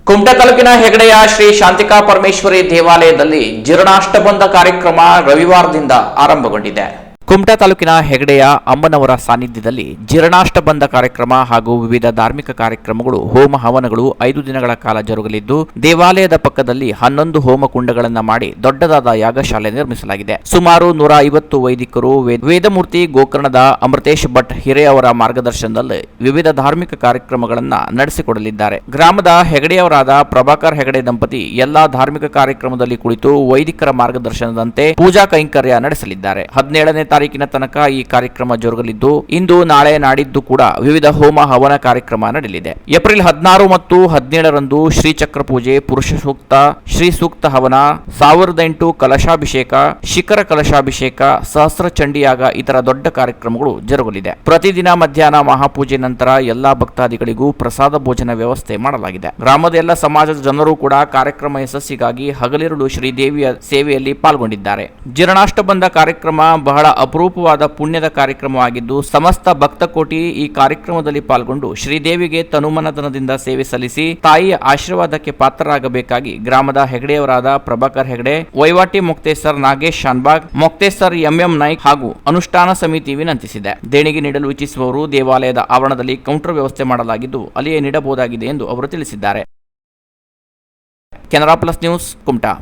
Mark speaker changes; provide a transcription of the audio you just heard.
Speaker 1: ಕುಮಟಾ ತಾಲೂಕಿನ ಹೆಗಡೆಯ ಶ್ರೀ ಶಾಂತಿಕಾ ಪರಮೇಶ್ವರಿ ದೇವಾಲಯದಲ್ಲಿ ಜೀರ್ಣಾಷ್ಟಬಂಧ ಕಾರ್ಯಕ್ರಮ ರವಿವಾರದಿಂದ ಆರಂಭಗೊಂಡಿದೆ. ಕುಮಟಾ ತಾಲೂಕಿನ ಹೆಗಡೆಯ ಅಮ್ಮನವರ ಸಾನ್ನಿಧ್ಯದಲ್ಲಿ ಜೀರ್ಣಾಷ್ಟಬಂಧ ಕಾರ್ಯಕ್ರಮ ಹಾಗೂ ವಿವಿಧ ಧಾರ್ಮಿಕ ಕಾರ್ಯಕ್ರಮಗಳು, ಹೋಮ ಹವನಗಳು 5 ದಿನಗಳ ಕಾಲ ಜರುಗಲಿದ್ದು, ದೇವಾಲಯದ ಪಕ್ಕದಲ್ಲಿ 11 ಹೋಮ ಕುಂಡಗಳನ್ನು ಮಾಡಿ ದೊಡ್ಡದಾದ ಯಾಗಶಾಲೆ ನಿರ್ಮಿಸಲಾಗಿದೆ. ಸುಮಾರು 150 ವೈದಿಕರು, ವೇದಮೂರ್ತಿ ಗೋಕರ್ಣದ ಅಮೃತೇಶ್ ಭಟ್ ಹಿರೇ ಅವರ ಮಾರ್ಗದರ್ಶನದಲ್ಲಿ ವಿವಿಧ ಧಾರ್ಮಿಕ ಕಾರ್ಯಕ್ರಮಗಳನ್ನು ನಡೆಸಿಕೊಡಲಿದ್ದಾರೆ. ಗ್ರಾಮದ ಹೆಗಡೆಯವರಾದ ಪ್ರಭಾಕರ್ ಹೆಗಡೆ ದಂಪತಿ ಎಲ್ಲಾ ಧಾರ್ಮಿಕ ಕಾರ್ಯಕ್ರಮದಲ್ಲಿ ಕುಳಿತು ವೈದಿಕರ ಮಾರ್ಗದರ್ಶನದಂತೆ ಪೂಜಾ ಕೈಂಕರ್ಯ ನಡೆಸಲಿದ್ದಾರೆ. 17ನೇ ತಾರೀಕಿನ ತನಕ ಈ ಕಾರ್ಯಕ್ರಮ ಜರುಗಲಿದ್ದು, ಇಂದು ನಾಳೆ ನಾಡಿದ್ದು ಕೂಡ ವಿವಿಧ ಹೋಮ ಹವನ ಕಾರ್ಯಕ್ರಮ ನಡೆಯಲಿದೆ. ಏಪ್ರಿಲ್ 16 ಮತ್ತು 17ರಂದು ಶ್ರೀಚಕ್ರ ಪೂಜೆ, ಪುರುಷ ಸೂಕ್ತ, ಶ್ರೀ ಸೂಕ್ತ ಹವನ, 1008 ಕಲಶಾಭಿಷೇಕ, ಶಿಖರ ಕಲಶಾಭಿಷೇಕ, ಸಹಸ್ರ ಚಂಡಿಯಾಗ ಇತರ ದೊಡ್ಡ ಕಾರ್ಯಕ್ರಮಗಳು ಜರುಗಲಿದೆ. ಪ್ರತಿದಿನ ಮಧ್ಯಾಹ್ನ ಮಹಾಪೂಜೆ ನಂತರ ಎಲ್ಲಾ ಭಕ್ತಾದಿಗಳಿಗೂ ಪ್ರಸಾದ ಭೋಜನ ವ್ಯವಸ್ಥೆ ಮಾಡಲಾಗಿದೆ. ಗ್ರಾಮದ ಎಲ್ಲ ಸಮಾಜದ ಜನರು ಕೂಡ ಕಾರ್ಯಕ್ರಮ ಯಶಸ್ಸಿಗಾಗಿ ಹಗಲಿರುಳು ಶ್ರೀದೇವಿಯ ಸೇವೆಯಲ್ಲಿ ಪಾಲ್ಗೊಂಡಿದ್ದಾರೆ. ಜೀರ್ಣಾಷ್ಟಬಂಧ ಕಾರ್ಯಕ್ರಮ ಬಹಳ ಅಪರೂಪವಾದ ಪುಣ್ಯದ ಕಾರ್ಯಕ್ರಮವಾಗಿದ್ದು, ಸಮಸ್ತ ಭಕ್ತಕೋಟಿ ಈ ಕಾರ್ಯಕ್ರಮದಲ್ಲಿ ಪಾಲ್ಗೊಂಡು ಶ್ರೀದೇವಿಗೆ ತನುಮನಧನದಿಂದ ಸೇವೆ ಸಲ್ಲಿಸಿ ತಾಯಿಯ ಆಶೀರ್ವಾದಕ್ಕೆ ಪಾತ್ರರಾಗಬೇಕಾಗಿ ಗ್ರಾಮದ ಹೆಗಡೆಯವರಾದ ಪ್ರಭಾಕರ್ ಹೆಗಡೆ, ವೈವಾಟಿ ಮೊಕ್ತೇಸರ್ ನಾಗೇಶ್ ಶಾನ್ಬಾಗ್, ಮೊಕ್ತೇಸರ್ ಎಂಎಂ ನಾಯ್ಕ್ ಹಾಗೂ ಅನುಷ್ಠಾನ ಸಮಿತಿ ವಿನಂತಿಸಿದೆ. ದೇಣಿಗೆ ನೀಡಲು ಇಚ್ಛಿಸುವವರು ದೇವಾಲಯದ ಆವರಣದಲ್ಲಿ ಕೌಂಟರ್ ವ್ಯವಸ್ಥೆ ಮಾಡಲಾಗಿದ್ದು, ಅಲ್ಲಿಯೇ ನೀಡಬಹುದಾಗಿದೆ ಎಂದು ಅವರು ತಿಳಿಸಿದ್ದಾರೆ. Canara plus news, Kumta.